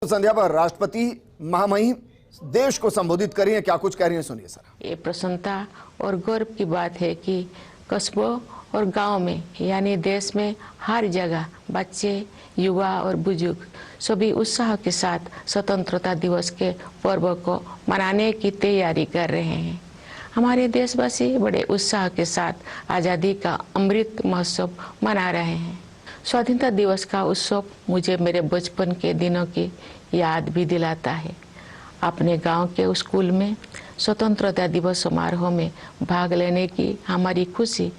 संध्या पर राष्ट्रपति महामहिम देश को संबोधित कर रही हैं। क्या कुछ कह रही हैं, सुनिए सर। ये प्रसन्नता और गौरव की बात है कि कस्बों और गांव में यानी देश में हर जगह बच्चे, युवा और बुजुर्ग सभी उत्साह के साथ स्वतंत्रता दिवस के पर्व को मनाने की तैयारी कर रहे हैं। हमारे देशवासी बड़े उत्साह के साथ आज़ादी का अमृत महोत्सव मना रहे हैं। स्वाधीनता दिवस का उत्सव मुझे मेरे बचपन के दिनों की याद भी दिलाता है। अपने गांव के स्कूल में स्वतंत्रता दिवस समारोह में भाग लेने की हमारी खुशी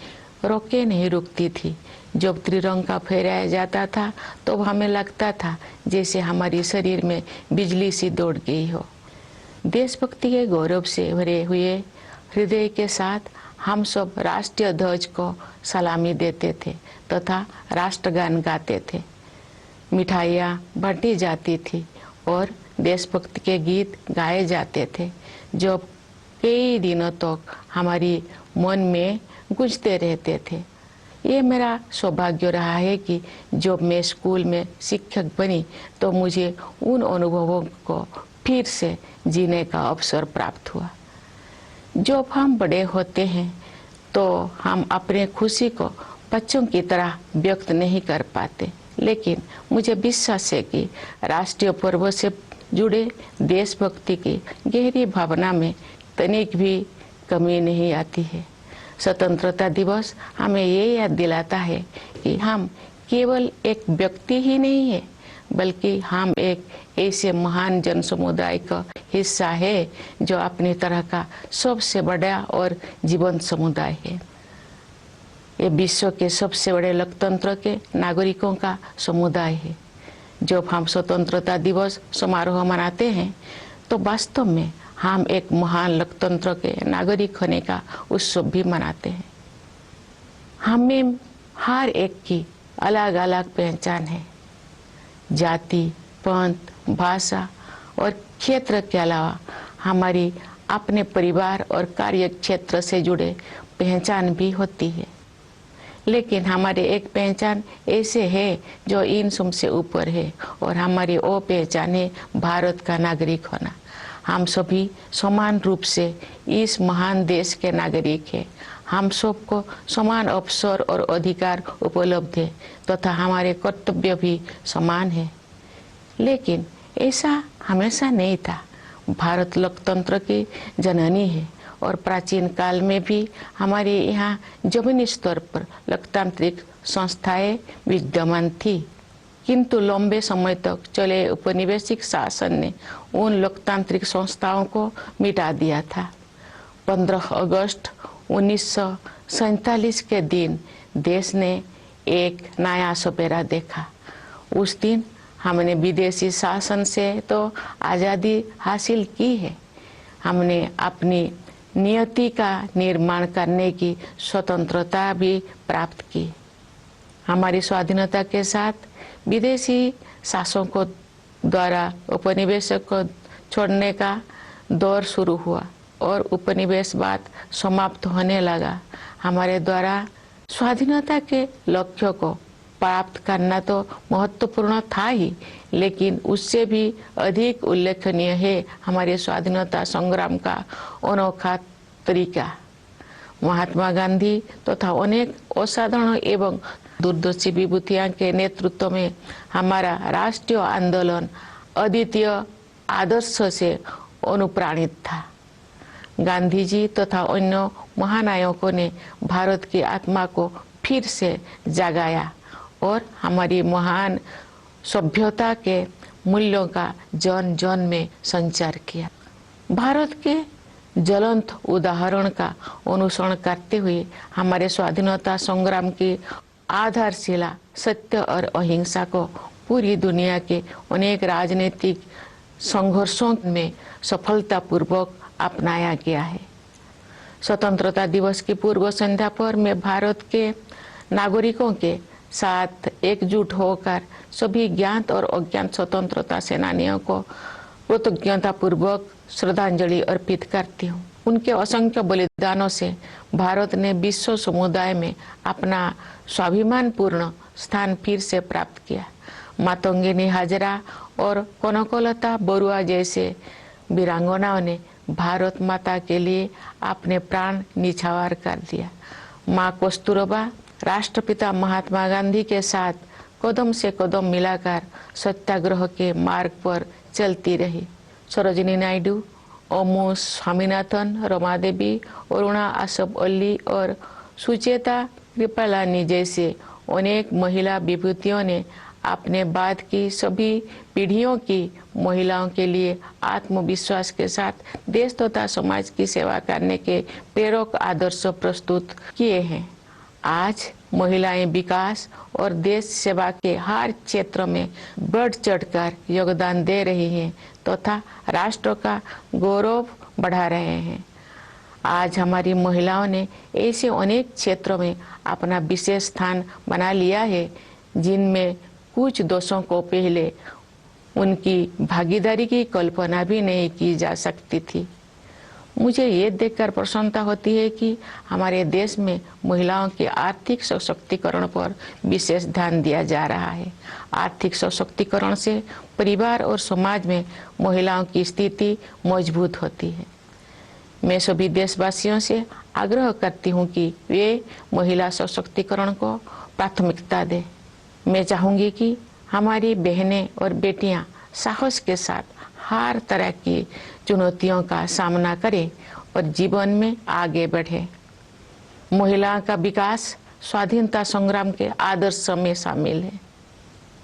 रोके नहीं रुकती थी। जब त्रिरंगा फहराया जाता था तो हमें लगता था जैसे हमारी शरीर में बिजली सी दौड़ गई हो। देशभक्ति के गौरव से भरे हुए हृदय के साथ हम सब राष्ट्रीय ध्वज को सलामी देते थे तथा राष्ट्रगान गाते थे। मिठाइयाँ बांटी जाती थी और देशभक्ति के गीत गाए जाते थे जो कई दिनों तक हमारी मन में गूंजते रहते थे। ये मेरा सौभाग्य रहा है कि जब मैं स्कूल में शिक्षक बनी तो मुझे उन अनुभवों को फिर से जीने का अवसर प्राप्त हुआ। जब हम बड़े होते हैं तो हम अपने खुशी को बच्चों की तरह व्यक्त नहीं कर पाते, लेकिन मुझे विश्वास है कि राष्ट्रीय पर्व से जुड़े देशभक्ति की गहरी भावना में तनिक भी कमी नहीं आती है। स्वतंत्रता दिवस हमें ये याद दिलाता है कि हम केवल एक व्यक्ति ही नहीं है, बल्कि हम एक ऐसे महान जन समुदाय का हिस्सा है जो अपनी तरह का सबसे बड़ा और जीवंत समुदाय है। ये विश्व के सबसे बड़े लोकतंत्र के नागरिकों का समुदाय है। जब हम स्वतंत्रता दिवस समारोह मनाते हैं तो वास्तव में हम एक महान लोकतंत्र के नागरिक होने का उत्सव भी मनाते हैं। हमें हर एक की अलग अलग पहचान है। जाति, पंथ, भाषा और क्षेत्र के अलावा हमारी अपने परिवार और कार्य क्षेत्र से जुड़े पहचान भी होती है, लेकिन हमारे एक पहचान ऐसे है जो इन सब से ऊपर है और हमारी वो पहचान है भारत का नागरिक होना। हम सभी समान रूप से इस महान देश के नागरिक हैं। हम सबको समान अवसर और अधिकार उपलब्ध है तथा हमारे कर्तव्य भी समान है, लेकिन ऐसा हमेशा नहीं था। भारत लोकतंत्र की जननी है और प्राचीन काल में भी हमारे यहाँ जमीनी स्तर पर लोकतांत्रिक संस्थाएं विद्यमान थी, किंतु लंबे समय तक चले उपनिवेशिक शासन ने उन लोकतांत्रिक संस्थाओं को मिटा दिया था। 15 अगस्त 1947 के दिन देश ने एक नया सपेरा देखा। उस दिन हमने विदेशी शासन से तो आज़ादी हासिल की है, हमने अपनी नियति का निर्माण करने की स्वतंत्रता भी प्राप्त की। हमारी स्वाधीनता के साथ विदेशी शासकों द्वारा उपनिवेशक को छोड़ने का दौर शुरू हुआ और उपनिवेशवाद समाप्त होने लगा। हमारे द्वारा स्वाधीनता के लक्ष्य को प्राप्त करना तो महत्वपूर्ण था ही, लेकिन उससे भी अधिक उल्लेखनीय है हमारे स्वाधीनता संग्राम का अनोखा तरीका। महात्मा गांधी तथा अनेक असाधारण एवं दूरदर्शी विभूतियों के नेतृत्व में हमारा राष्ट्रीय आंदोलन अद्वितीय आदर्श से अनुप्राणित था। गांधी जी तथा अन्य महानायकों ने भारत की आत्मा को फिर से जगाया और हमारी महान सभ्यता के मूल्यों का जन जन में संचार किया। भारत के ज्वलंत उदाहरण का अनुसरण करते हुए हमारे स्वाधीनता संग्राम की आधारशिला सत्य और अहिंसा को पूरी दुनिया के अनेक राजनीतिक संघर्षों में सफलतापूर्वक अपनाया गया है। स्वतंत्रता दिवस की पूर्व संध्या पर मैं भारत के नागरिकों के साथ एकजुट होकर सभी ज्ञात और अज्ञात स्वतंत्रता सेनानियों को कृतज्ञतापूर्वक श्रद्धांजलि अर्पित करती हूँ। उनके असंख्य बलिदानों से भारत ने विश्व समुदाय में अपना स्वाभिमानपूर्ण स्थान फिर से प्राप्त किया। मातंगिनी हाजरा और कनकलता बरुआ जैसे वीरांगनाओं ने भारत माता के लिए अपने प्राण निछावर कर दिया। माँ कस्तूरबा राष्ट्रपिता महात्मा गांधी के साथ कदम से कदम मिलाकर सत्याग्रह के मार्ग पर चलती रही। सरोजिनी नायडू, ओमू स्वामीनाथन, रमा देवी, अरुणा आसफ अली और सुचेता कृपलानी जैसे अनेक महिला विभूतियों ने अपने बाद की सभी पीढ़ियों की महिलाओं के लिए आत्मविश्वास के साथ देश तथा समाज की सेवा करने के प्रेरक आदर्श प्रस्तुत किए हैं। आज महिलाएं विकास और देश सेवा के हर क्षेत्र में बढ़ चढ़कर योगदान दे रही हैं तथा राष्ट्र का गौरव बढ़ा रहे हैं। आज हमारी महिलाओं ने ऐसे अनेक क्षेत्रों में अपना विशेष स्थान बना लिया है जिनमें कुछ दशकों को पहले उनकी भागीदारी की कल्पना भी नहीं की जा सकती थी। मुझे ये देखकर प्रसन्नता होती है कि हमारे देश में महिलाओं के आर्थिक सशक्तिकरण पर विशेष ध्यान दिया जा रहा है। आर्थिक सशक्तिकरण से परिवार और समाज में महिलाओं की स्थिति मजबूत होती है। मैं सभी देशवासियों से आग्रह करती हूँ कि वे महिला सशक्तिकरण को प्राथमिकता दें। मैं चाहूँगी कि हमारी बहनें और बेटियाँ साहस के साथ हर तरह की चुनौतियों का सामना करें और जीवन में आगे बढ़े। महिलाओं का विकास स्वाधीनता संग्राम के आदर्श में शामिल है।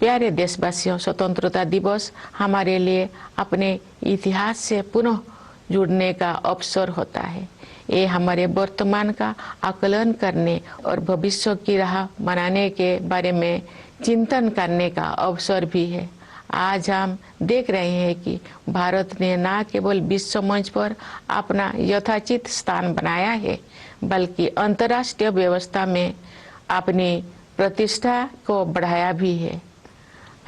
प्यारे देशवासियों, स्वतंत्रता दिवस हमारे लिए अपने इतिहास से पुनः जुड़ने का अवसर होता है। ये हमारे वर्तमान का आकलन करने और भविष्य की राह बनाने के बारे में चिंतन करने का अवसर भी है। आज हम देख रहे हैं कि भारत ने न केवल विश्व मंच पर अपना यथाचित स्थान बनाया है, बल्कि अंतर्राष्ट्रीय व्यवस्था में अपनी प्रतिष्ठा को बढ़ाया भी है।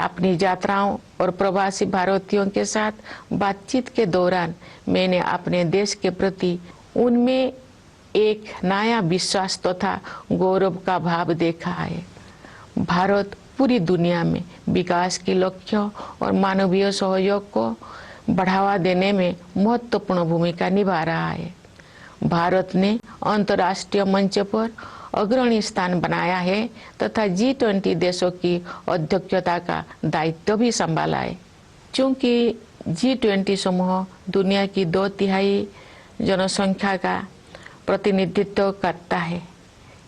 अपनी यात्राओं और प्रवासी भारतीयों के साथ बातचीत के दौरान मैंने अपने देश के प्रति उनमें एक नया विश्वास तथा गौरव का भाव देखा है। भारत पूरी दुनिया में विकास के लक्ष्यों और मानवीय सहयोग को बढ़ावा देने में महत्वपूर्ण भूमिका निभा रहा है। भारत ने अंतर्राष्ट्रीय मंच पर अग्रणी स्थान बनाया है तथा G20 देशों की अध्यक्षता का दायित्व भी संभाला है। चूंकि G20 समूह दुनिया की 2/3 जनसंख्या का प्रतिनिधित्व करता है,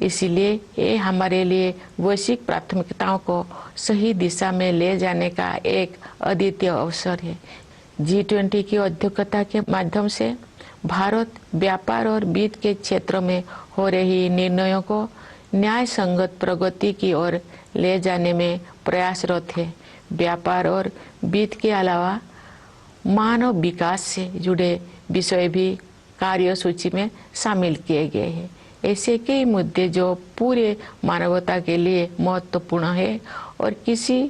इसलिए ये हमारे लिए वैश्विक प्राथमिकताओं को सही दिशा में ले जाने का एक अद्वितीय अवसर है। G20 की अध्यक्षता के माध्यम से भारत व्यापार और वित्त के क्षेत्र में हो रही निर्णयों को न्याय संगत प्रगति की ओर ले जाने में प्रयासरत है। व्यापार और वित्त के अलावा मानव विकास से जुड़े विषय भी कार्यसूची में शामिल किए गए हैं। ऐसे कई मुद्दे जो पूरे मानवता के लिए महत्वपूर्ण है और किसी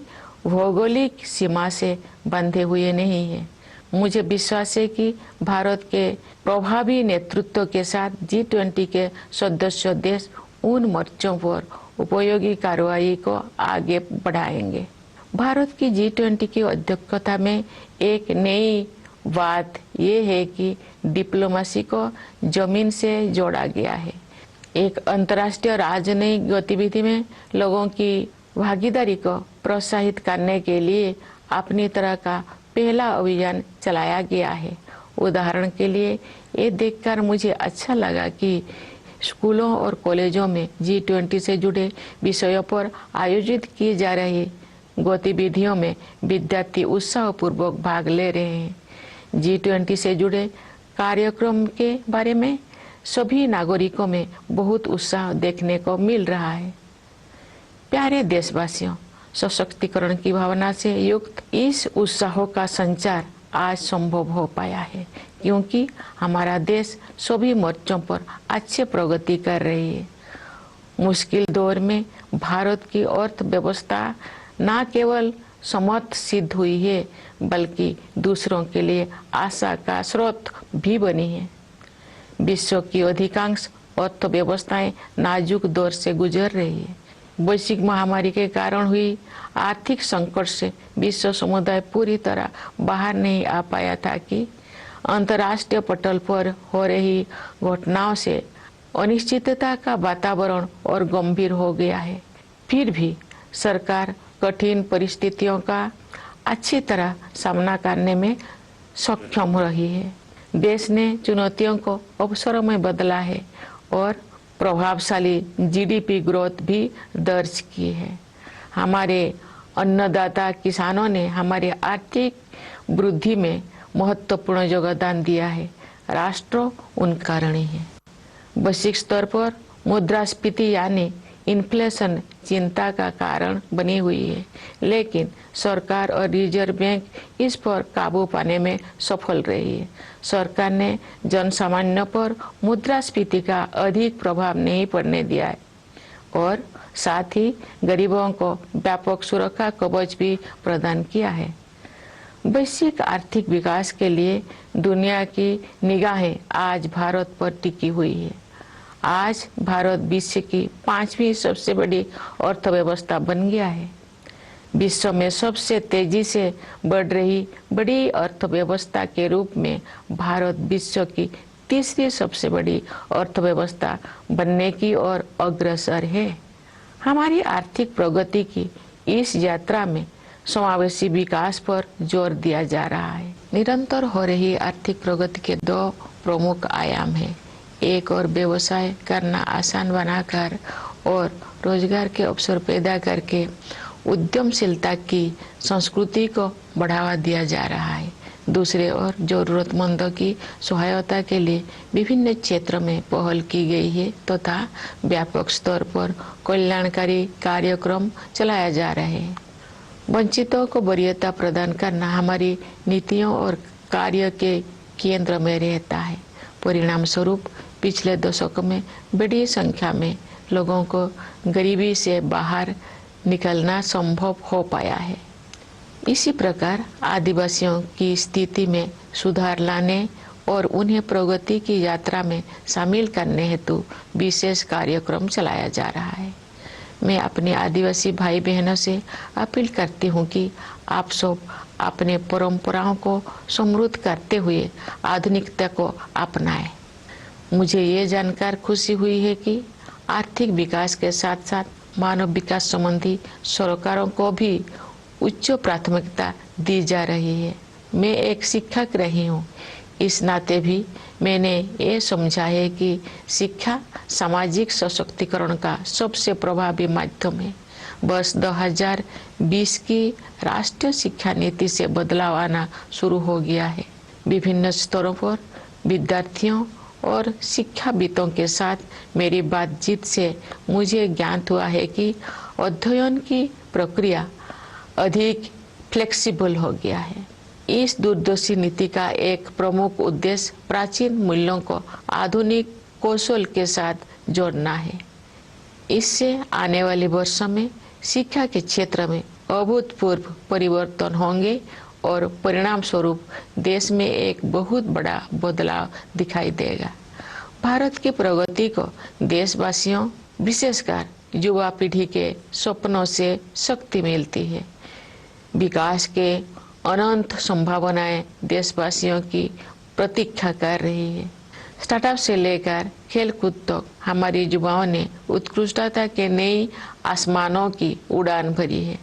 भौगोलिक सीमा से बंधे हुए नहीं है। मुझे विश्वास है कि भारत के प्रभावी नेतृत्व के साथ G20 के सदस्य देश उन मोर्चों पर उपयोगी कार्रवाई को आगे बढ़ाएंगे। भारत की G20 की अध्यक्षता में एक नई बात यह है कि डिप्लोमेसी को जमीन से जोड़ा गया है। एक अंतर्राष्ट्रीय राजनयिक गतिविधि में लोगों की भागीदारी को प्रोत्साहित करने के लिए अपनी तरह का पहला अभियान चलाया गया है। उदाहरण के लिए ये देखकर मुझे अच्छा लगा कि स्कूलों और कॉलेजों में G20 से जुड़े विषयों पर आयोजित की जा रही गतिविधियों में विद्यार्थी उत्साहपूर्वक भाग ले रहे हैं। G20 से जुड़े कार्यक्रम के बारे में सभी नागरिकों में बहुत उत्साह देखने को मिल रहा है। प्यारे देशवासियों, सशक्तिकरण की भावना से युक्त इस उत्साह का संचार आज संभव हो पाया है क्योंकि हमारा देश सभी मोर्चों पर अच्छी प्रगति कर रही है। मुश्किल दौर में भारत की अर्थव्यवस्था न केवल समर्थ सिद्ध हुई है बल्कि दूसरों के लिए आशा का स्रोत भी बनी है। विश्व की अधिकांश अर्थव्यवस्थाएं नाजुक दौर से गुजर रही है। वैश्विक महामारी के कारण हुई आर्थिक संकट से विश्व समुदाय पूरी तरह बाहर नहीं आ पाया था कि अंतर्राष्ट्रीय पटल पर हो रही घटनाओं से अनिश्चितता का वातावरण और गंभीर हो गया है। फिर भी सरकार कठिन परिस्थितियों का अच्छी तरह सामना करने में सक्षम रही है। देश ने चुनौतियों को अवसरों में बदला है और प्रभावशाली जीडीपी ग्रोथ भी दर्ज की है। हमारे अन्नदाता किसानों ने हमारी आर्थिक वृद्धि में महत्वपूर्ण योगदान दिया है। राष्ट्र उनका ऋणी है। वैश्विक स्तर पर मुद्रास्फीति यानी इन्फ्लेशन चिंता का कारण बनी हुई है, लेकिन सरकार और रिजर्व बैंक इस पर काबू पाने में सफल रही है। सरकार ने जनसामान्य पर मुद्रास्फीति का अधिक प्रभाव नहीं पड़ने दिया है और साथ ही गरीबों को व्यापक सुरक्षा कवच भी प्रदान किया है। वैश्विक आर्थिक विकास के लिए दुनिया की निगाहें आज भारत पर टिकी हुई है। आज भारत विश्व की 5वीं सबसे बड़ी अर्थव्यवस्था बन गया है। विश्व में सबसे तेजी से बढ़ रही बड़ी अर्थव्यवस्था के रूप में भारत विश्व की 3री सबसे बड़ी अर्थव्यवस्था बनने की ओर अग्रसर है। हमारी आर्थिक प्रगति की इस यात्रा में समावेशी विकास पर जोर दिया जा रहा है। निरंतर हो रही आर्थिक प्रगति के 2 प्रमुख आयाम हैं। एक और व्यवसाय करना आसान बनाकर और रोजगार के अवसर पैदा करके उद्यमशीलता की संस्कृति को बढ़ावा दिया जा रहा है। दूसरे ओर जरूरतमंदों की सहायता के लिए विभिन्न क्षेत्रों में पहल की गई है तथा व्यापक स्तर पर कल्याणकारी कार्यक्रम चलाया जा रहे हैं। वंचितों को वरीयता प्रदान करना हमारी नीतियों और कार्य के केंद्र में रहता है। परिणाम स्वरूप पिछले दशक में बड़ी संख्या में लोगों को गरीबी से बाहर निकलना संभव हो पाया है। इसी प्रकार आदिवासियों की स्थिति में सुधार लाने और उन्हें प्रगति की यात्रा में शामिल करने हेतु विशेष कार्यक्रम चलाया जा रहा है। मैं अपने आदिवासी भाई बहनों से अपील करती हूँ कि आप सब अपने परंपराओं को समृद्ध करते हुए आधुनिकता को अपनाएं। मुझे ये जानकर खुशी हुई है कि आर्थिक विकास के साथ साथ मानव विकास संबंधी सरकारों को भी उच्च प्राथमिकता दी जा रही है। मैं एक शिक्षक रही हूँ, इस नाते भी मैंने ये समझा है कि शिक्षा सामाजिक सशक्तिकरण का सबसे प्रभावी माध्यम है। वर्ष 2020 की राष्ट्रीय शिक्षा नीति से बदलाव आना शुरू हो गया है। विभिन्न स्तरों पर विद्यार्थियों और शिक्षाविदों के साथ मेरी बातचीत से मुझे ज्ञात हुआ है कि अध्ययन की प्रक्रिया अधिक फ्लेक्सिबल हो गया है। इस दूरदर्शी नीति का एक प्रमुख उद्देश्य प्राचीन मूल्यों को आधुनिक कौशल के साथ जोड़ना है। इससे आने वाले वर्षों में शिक्षा के क्षेत्र में अभूतपूर्व परिवर्तन होंगे और परिणाम स्वरूप देश में एक बहुत बड़ा बदलाव दिखाई देगा। भारत की प्रगति को देशवासियों, विशेषकर युवा पीढ़ी के सपनों से शक्ति मिलती है। विकास के अनंत संभावनाएं देशवासियों की प्रतीक्षा कर रही है। स्टार्टअप से लेकर खेलकूद तक हमारे युवाओं ने उत्कृष्टता के नई आसमानों की उड़ान भरी है।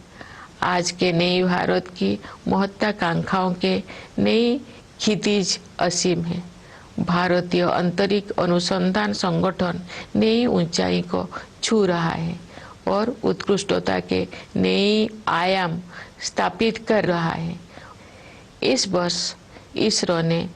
आज के नई भारत की महत्वाकांक्षाओं के नई क्षितिज असीम है। भारतीय अंतरिक्ष अनुसंधान संगठन नई ऊंचाई को छू रहा है और उत्कृष्टता के नई आयाम स्थापित कर रहा है। इस वर्ष इसरो ने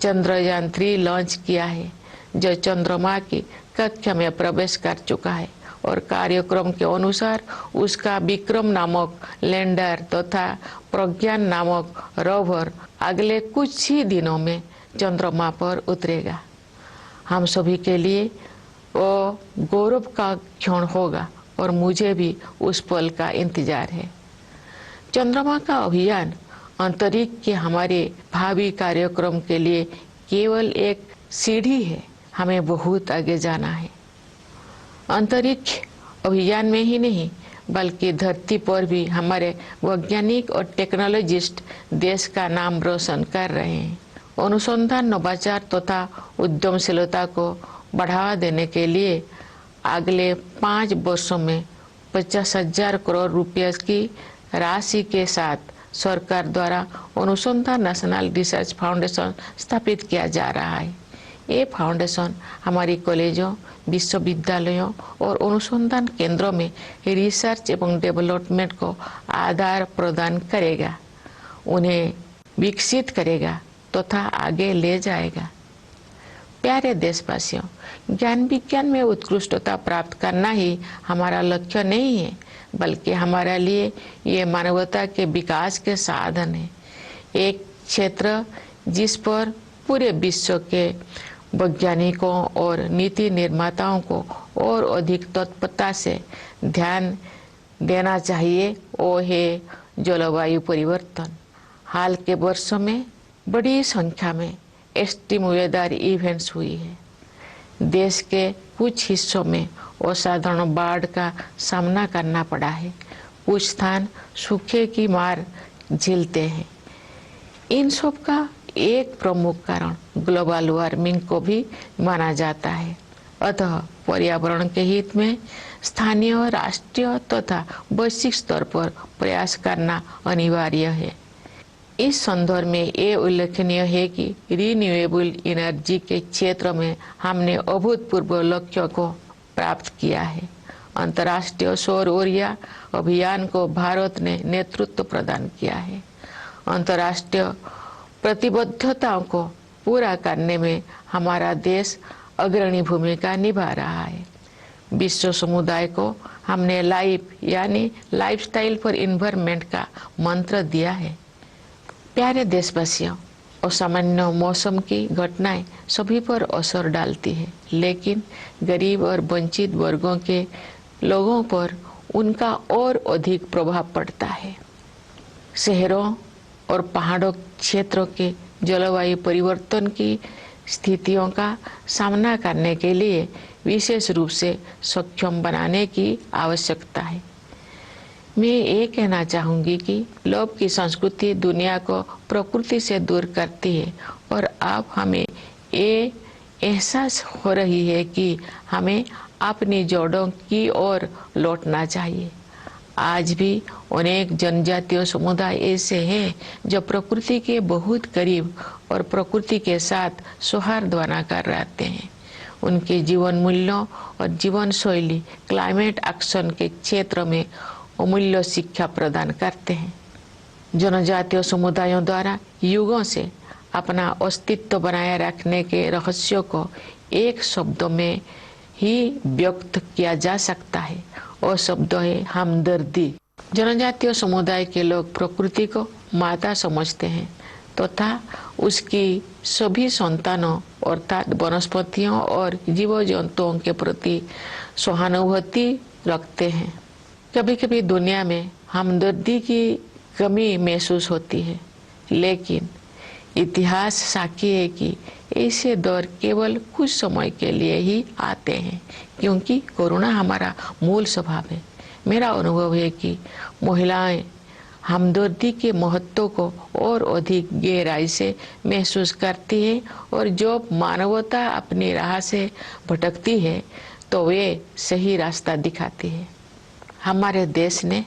चंद्रयान 3 लॉन्च किया है, जो चंद्रमा की कक्षा में प्रवेश कर चुका है और कार्यक्रम के अनुसार उसका विक्रम नामक लैंडर तथा प्रज्ञान नामक रोवर अगले कुछ ही दिनों में चंद्रमा पर उतरेगा। हम सभी के लिए वो गौरव का क्षण होगा और मुझे भी उस पल का इंतजार है। चंद्रमा का अभियान अंतरिक्ष के हमारे भावी कार्यक्रम के लिए केवल एक सीढ़ी है। हमें बहुत आगे जाना है। अंतरिक्ष अभियान में ही नहीं बल्कि धरती पर भी हमारे वैज्ञानिक और टेक्नोलॉजिस्ट देश का नाम रोशन कर रहे हैं। अनुसंधान, नवाचार तथा उद्यमशीलता को बढ़ावा देने के लिए अगले 5 वर्षों में 50,000 करोड़ रुपये की राशि के साथ सरकार द्वारा अनुसंधान नेशनल रिसर्च फाउंडेशन स्थापित किया जा रहा है। ये फाउंडेशन हमारी कॉलेजों, विश्वविद्यालयों और अनुसंधान केंद्रों में रिसर्च एवं डेवलपमेंट को आधार प्रदान करेगा, उन्हें विकसित करेगा तथा आगे ले जाएगा। प्यारे देशवासियों, ज्ञान विज्ञान में उत्कृष्टता प्राप्त करना ही हमारा लक्ष्य नहीं है, बल्कि हमारे लिए ये मानवता के विकास के साधन है। एक क्षेत्र जिस पर पूरे विश्व के वैज्ञानिकों और नीति निर्माताओं को और अधिक तत्परता से ध्यान देना चाहिए वो है जलवायु परिवर्तन। हाल के वर्षों में बड़ी संख्या में एक्सट्रीम वेदर इवेंट्स हुई है। देश के कुछ हिस्सों में असाधारण बाढ़ का सामना करना पड़ा है, कुछ स्थान सूखे की मार झेलते हैं। इन सब का एक प्रमुख कारण ग्लोबल वार्मिंग को भी माना जाता है। अतः पर्यावरण के हित में स्थानीय, राष्ट्रीय तथा वैश्विक स्तर पर प्रयास करना अनिवार्य है। इस संदर्भ में ये उल्लेखनीय है कि रिन्यूएबल एनर्जी के क्षेत्र में हमने अभूतपूर्व लक्ष्यों को प्राप्त किया है। अंतर्राष्ट्रीय सौर ऊर्जा अभियान को भारत ने नेतृत्व प्रदान किया है। अंतर्राष्ट्रीय प्रतिबद्धताओं को पूरा करने में हमारा देश अग्रणी भूमिका निभा रहा है। विश्व समुदाय को हमने लाइफ यानी लाइफस्टाइल फॉर एनवायरनमेंट का मंत्र दिया है। प्यारे देशवासियों, असामान्य मौसम की घटनाएं सभी पर असर डालती है, लेकिन गरीब और वंचित वर्गों के लोगों पर उनका और अधिक प्रभाव पड़ता है। शहरों और पहाड़ों क्षेत्रों के जलवायु परिवर्तन की स्थितियों का सामना करने के लिए विशेष रूप से सक्षम बनाने की आवश्यकता है। मैं ये कहना चाहूँगी कि लोभ की संस्कृति दुनिया को प्रकृति से दूर करती है और अब हमें ये एहसास हो रही है कि हमें अपनी जड़ों की ओर लौटना चाहिए। आज भी अनेक जनजातीय समुदाय ऐसे हैं जो प्रकृति के बहुत करीब और प्रकृति के साथ सौहार्द बनाकर रहते हैं। उनके जीवन मूल्यों और जीवन शैली क्लाइमेट एक्शन के क्षेत्र में अमूल्य शिक्षा प्रदान करते हैं। जनजातीय समुदायों द्वारा युगों से अपना अस्तित्व बनाए रखने के रहस्यों को एक शब्द में ही व्यक्त किया जा सकता है और शब्द है हमदर्दी। जनजातीय समुदाय के लोग प्रकृति को माता समझते हैं तथा उसकी सभी संतानों अर्थात वनस्पतियों और जीव जंतुओं के प्रति सहानुभूति रखते हैं। कभी कभी दुनिया में हमदर्दी की कमी महसूस होती है, लेकिन इतिहास साक्षी है कि ऐसे दौर केवल कुछ समय के लिए ही आते हैं, क्योंकि करुणा हमारा मूल स्वभाव है। मेरा अनुभव है कि महिलाएं हमदर्दी के महत्व को और अधिक गहराई से महसूस करती है और जो मानवता अपनी राह से भटकती है तो वे सही रास्ता दिखाती है। हमारे देश ने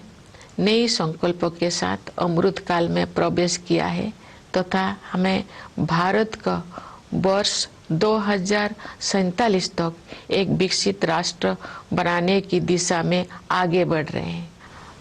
नई संकल्पों के साथ अमृत काल में प्रवेश किया है तथा हमें भारत का वर्ष 2047 तक एक विकसित राष्ट्र बनाने की दिशा में आगे बढ़ रहे हैं।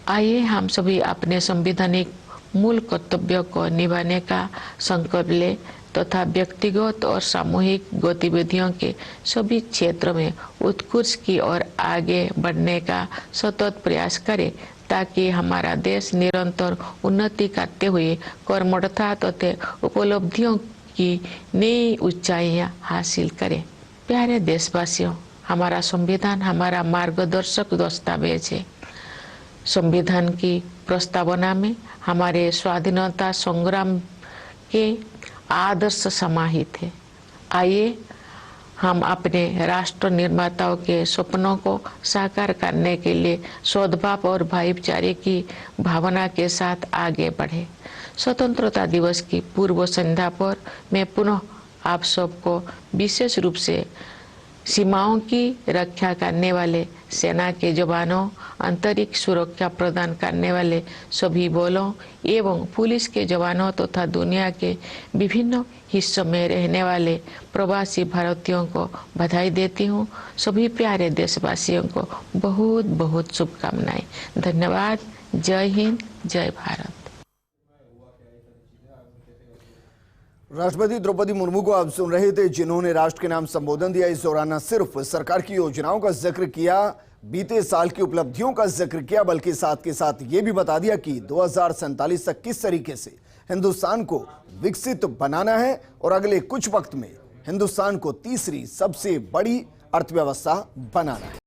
आइए हम सभी अपने संवैधानिक मूल कर्तव्यों को निभाने का संकल्प लें तथा व्यक्तिगत और सामूहिक गतिविधियों के सभी क्षेत्रों में उत्कृष्ट की ओर आगे बढ़ने का सतत प्रयास करें, ताकि हमारा देश निरंतर उन्नति करते हुए कर्मठता तथा उपलब्धियों की नई ऊंचाइयां हासिल करे। प्यारे देशवासियों, हमारा संविधान हमारा मार्गदर्शक दस्तावेज है। संविधान की प्रस्तावना में हमारे स्वाधीनता संग्राम के आदर्श समाहित है। आइए हम अपने राष्ट्र निर्माताओं के सपनों को साकार करने के लिए सद्भाव और भाईचारे की भावना के साथ आगे बढ़े। स्वतंत्रता दिवस की पूर्व संध्या पर मैं पुनः आप सबको विशेष रूप से सीमाओं की रक्षा करने वाले सेना के जवानों, आंतरिक सुरक्षा प्रदान करने वाले सभी बलों एवं पुलिस के जवानों तथा दुनिया के विभिन्न हिस्सों में रहने वाले प्रवासी भारतीयों को बधाई देती हूँ। सभी प्यारे देशवासियों को बहुत बहुत शुभकामनाएं। धन्यवाद। जय हिंद, जय भारत। राष्ट्रपति द्रौपदी मुर्मू को आप सुन रहे थे, जिन्होंने राष्ट्र के नाम संबोधन दिया। इस दौरान न सिर्फ सरकार की योजनाओं का जिक्र किया, बीते साल की उपलब्धियों का जिक्र किया, बल्कि साथ के साथ ये भी बता दिया कि 2047 तक किस तरीके से हिंदुस्तान को विकसित बनाना है और अगले कुछ वक्त में हिंदुस्तान को तीसरी सबसे बड़ी अर्थव्यवस्था बनाना है।